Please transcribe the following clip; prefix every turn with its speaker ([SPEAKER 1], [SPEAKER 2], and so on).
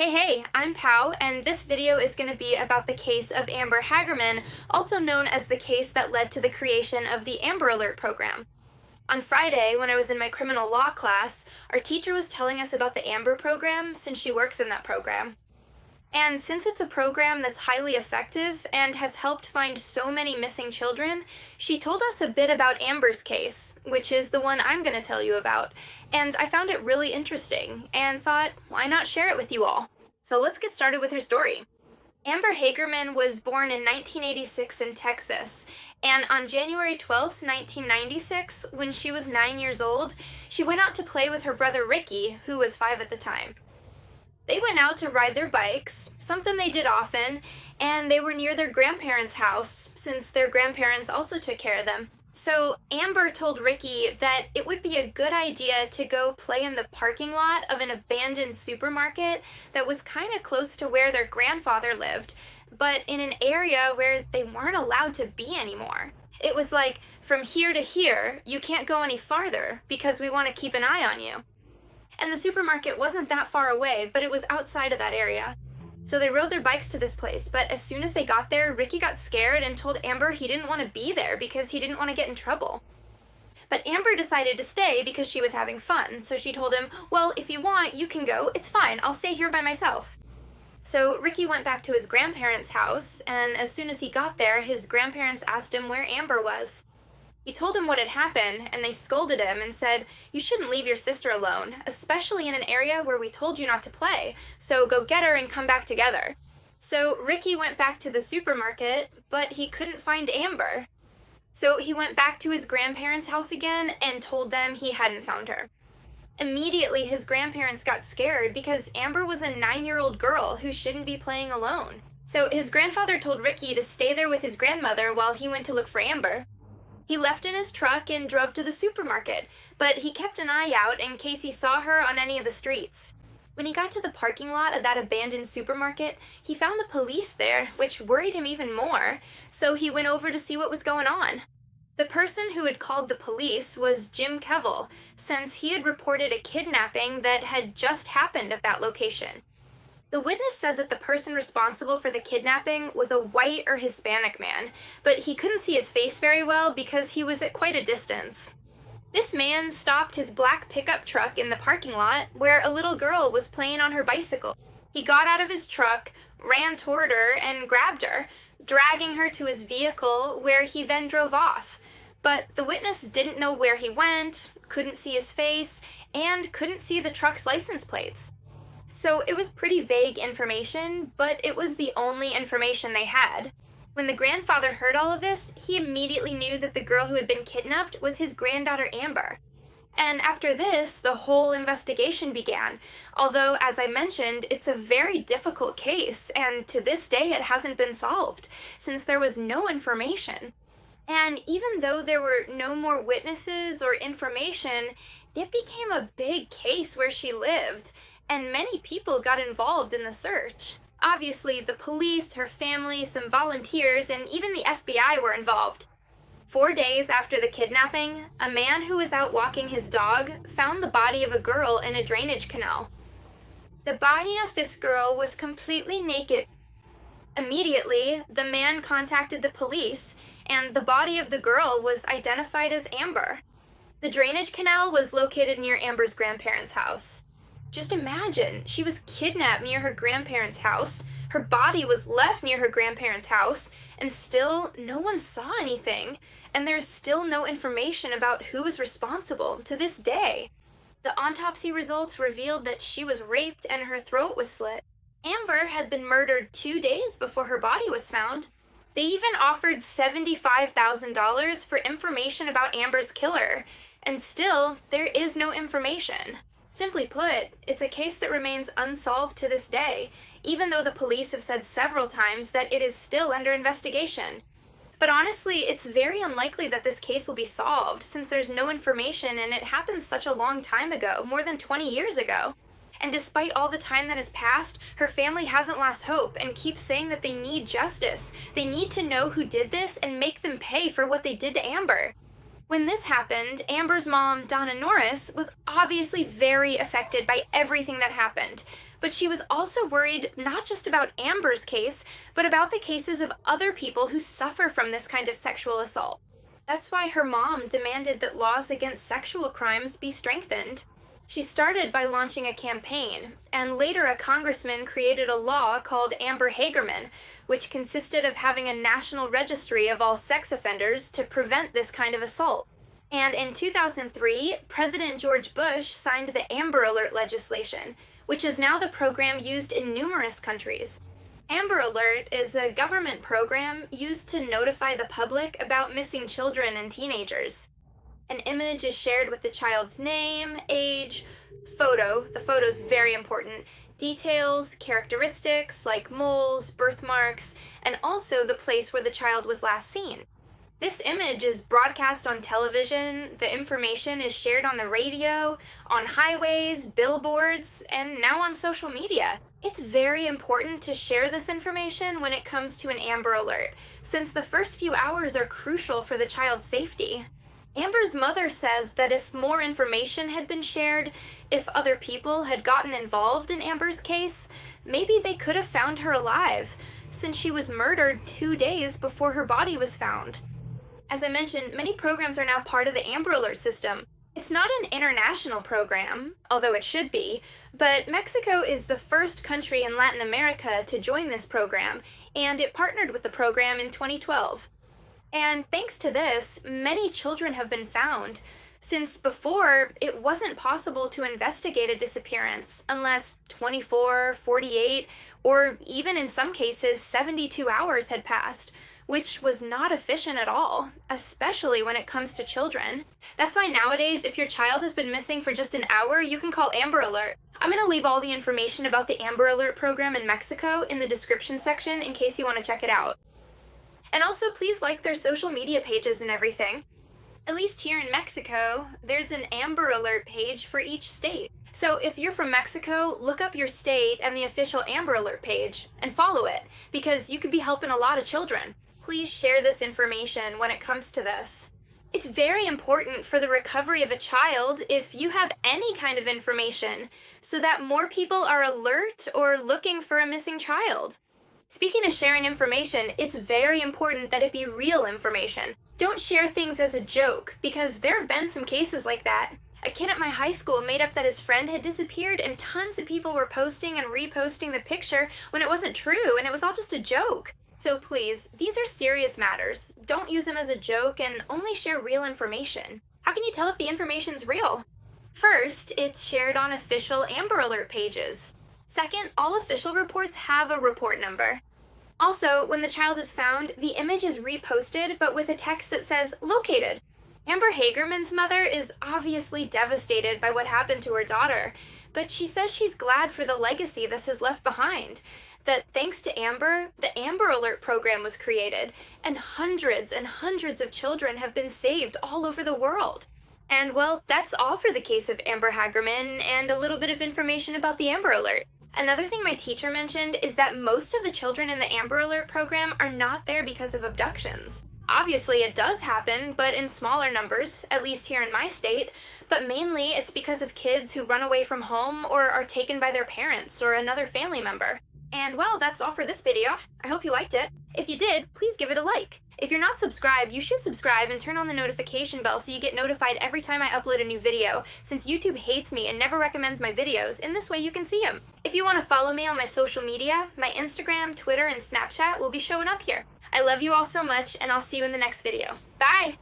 [SPEAKER 1] Hey, I'm Pau, and this video is going to be about the case of Amber Hagerman, also known as the case that led to the creation of the Amber Alert program. On Friday, when I was in my criminal law class, our teacher was telling us about the Amber program since she works in that program. And since it's a program that's highly effective and has helped find so many missing children, she told us a bit about Amber's case, which is the one I'm going to tell you about. And I found it really interesting and thought, why not share it with you all? So let's get started with her story. Amber Hagerman was born in 1986 in Texas, and on January 12, 1996, when she was 9 years old, she went out to play with her brother Ricky, who was 5 at the time. They went out to ride their bikes, something they did often, and they were near their grandparents' house, since their grandparents also took care of them. So Amber told Ricky that it would be a good idea to go play in the parking lot of an abandoned supermarket that was kind of close to where their grandfather lived, but in an area where they weren't allowed to be anymore. It was like, from here to here, you can't go any farther because we want to keep an eye on you. And the supermarket wasn't that far away, but it was outside of that area. So they rode their bikes to this place, but as soon as they got there, Ricky got scared and told Amber he didn't want to be there because he didn't want to get in trouble. But Amber decided to stay because she was having fun, so she told him, well, if you want, you can go, it's fine, I'll stay here by myself. So Ricky went back to his grandparents' house, and as soon as he got there, his grandparents asked him where Amber was. He told them what had happened, and they scolded him and said, you shouldn't leave your sister alone, especially in an area where we told you not to play, so go get her and come back together. So Ricky went back to the supermarket, but he couldn't find Amber. So he went back to his grandparents' house again and told them he hadn't found her. Immediately, his grandparents got scared because Amber was a 9-year-old girl who shouldn't be playing alone. So his grandfather told Ricky to stay there with his grandmother while he went to look for Amber. He left in his truck and drove to the supermarket, but he kept an eye out in case he saw her on any of the streets. When he got to the parking lot of that abandoned supermarket, he found the police there, which worried him even more, so he went over to see what was going on. The person who had called the police was Jim Kevill, since he had reported a kidnapping that had just happened at that location. The witness said that the person responsible for the kidnapping was a white or Hispanic man, but he couldn't see his face very well because he was at quite a distance. This man stopped his black pickup truck in the parking lot where a little girl was playing on her bicycle. He got out of his truck, ran toward her, and grabbed her, dragging her to his vehicle where he then drove off. But the witness didn't know where he went, couldn't see his face, and couldn't see the truck's license plates. So it was pretty vague information, but it was the only information they had. When the grandfather heard all of this, he immediately knew that the girl who had been kidnapped was his granddaughter Amber. And after this, the whole investigation began. Although, as I mentioned, it's a very difficult case, and to this day it hasn't been solved, since there was no information. And even though there were no more witnesses or information, it became a big case where she lived. And many people got involved in the search. Obviously, the police, her family, some volunteers, and even the FBI were involved. 4 days after the kidnapping, a man who was out walking his dog found the body of a girl in a drainage canal. The body of this girl was completely naked. Immediately, the man contacted the police, and the body of the girl was identified as Amber. The drainage canal was located near Amber's grandparents' house. Just imagine, she was kidnapped near her grandparents' house, her body was left near her grandparents' house, and still no one saw anything, and there's still no information about who was responsible to this day. The autopsy results revealed that she was raped and her throat was slit. Amber had been murdered 2 days before her body was found. They even offered $75,000 for information about Amber's killer, and still, there is no information. Simply put, it's a case that remains unsolved to this day, even though the police have said several times that it is still under investigation. But honestly, it's very unlikely that this case will be solved, since there's no information and it happened such a long time ago, more than 20 years ago. And despite all the time that has passed, her family hasn't lost hope and keeps saying that they need justice. They need to know who did this and make them pay for what they did to Amber. When this happened, Amber's mom, Donna Norris, was obviously very affected by everything that happened. But she was also worried not just about Amber's case, but about the cases of other people who suffer from this kind of sexual assault. That's why her mom demanded that laws against sexual crimes be strengthened. She started by launching a campaign, and later a congressman created a law called Amber Hagerman, which consisted of having a national registry of all sex offenders to prevent this kind of assault. And in 2003, President George Bush signed the Amber Alert legislation, which is now the program used in numerous countries. Amber Alert is a government program used to notify the public about missing children and teenagers. An image is shared with the child's name, age, photo, the photo's very important, details, characteristics like moles, birthmarks, and also the place where the child was last seen. This image is broadcast on television, the information is shared on the radio, on highways, billboards, and now on social media. It's very important to share this information when it comes to an Amber Alert, since the first few hours are crucial for the child's safety. Amber's mother says that if more information had been shared, if other people had gotten involved in Amber's case, maybe they could have found her alive, since she was murdered 2 days before her body was found. As I mentioned, many programs are now part of the Amber Alert system. It's not an international program, although it should be, but Mexico is the first country in Latin America to join this program, and it partnered with the program in 2012. And thanks to this, many children have been found, since before it wasn't possible to investigate a disappearance unless 24, 48, or even in some cases 72 hours had passed, which was not efficient at all, especially when it comes to children. That's why nowadays, if your child has been missing for just an hour, you can call Amber Alert. I'm going to leave all the information about the Amber Alert program in Mexico in the description section in case you want to check it out. And also, please like their social media pages and everything. At least here in Mexico, there's an Amber Alert page for each state. So if you're from Mexico, look up your state and the official Amber Alert page and follow it, because you could be helping a lot of children. Please share this information when it comes to this. It's very important for the recovery of a child if you have any kind of information, so that more people are alert or looking for a missing child. Speaking of sharing information, it's very important that it be real information. Don't share things as a joke, because there have been some cases like that. A kid at my high school made up that his friend had disappeared, and tons of people were posting and reposting the picture when it wasn't true, and it was all just a joke. So please, these are serious matters. Don't use them as a joke and only share real information. How can you tell if the information's real? First, it's shared on official Amber Alert pages. Second, all official reports have a report number. Also, when the child is found, the image is reposted, but with a text that says, "Located." Amber Hagerman's mother is obviously devastated by what happened to her daughter, but she says she's glad for the legacy this has left behind. That thanks to Amber, the Amber Alert program was created, and hundreds of children have been saved all over the world. And well, that's all for the case of Amber Hagerman and a little bit of information about the Amber Alert. Another thing my teacher mentioned is that most of the children in the Amber Alert program are not there because of abductions. Obviously it does happen, but in smaller numbers, at least here in my state, but mainly it's because of kids who run away from home or are taken by their parents or another family member. And well, that's all for this video. I hope you liked it. If you did, please give it a like. If you're not subscribed, you should subscribe and turn on the notification bell so you get notified every time I upload a new video, since YouTube hates me and never recommends my videos, and this way you can see them. If you want to follow me on my social media, my Instagram, Twitter, and Snapchat will be showing up here. I love you all so much, and I'll see you in the next video. Bye!